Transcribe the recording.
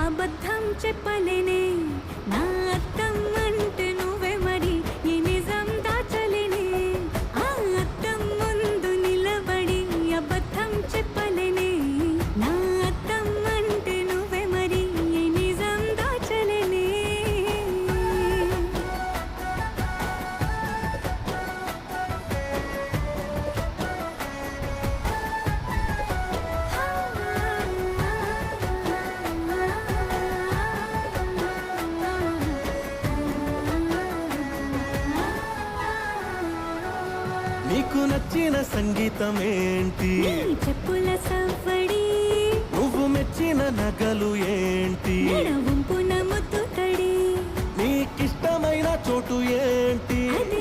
అబద్ధం చెప్పలేనే నా అర్థం అంటే నువ్వే మరి ఈ నిజం దాచలేనే ఆ అర్థం ముందు నిలబడి అబద్ధం చెప్పలేనే నా అర్థం అంటే నువ్వే మరి ఈ నిజం దాచలేనే నీకు నచ్చిన సంగీతం ఏంటి? నీ చెప్పుల సవ్వడి నువ్వు మెచ్చిన నగలు ఏంటి? నడువంపున ముద్దు తడి నీకిష్టమైన చోటు ఏంటి? అది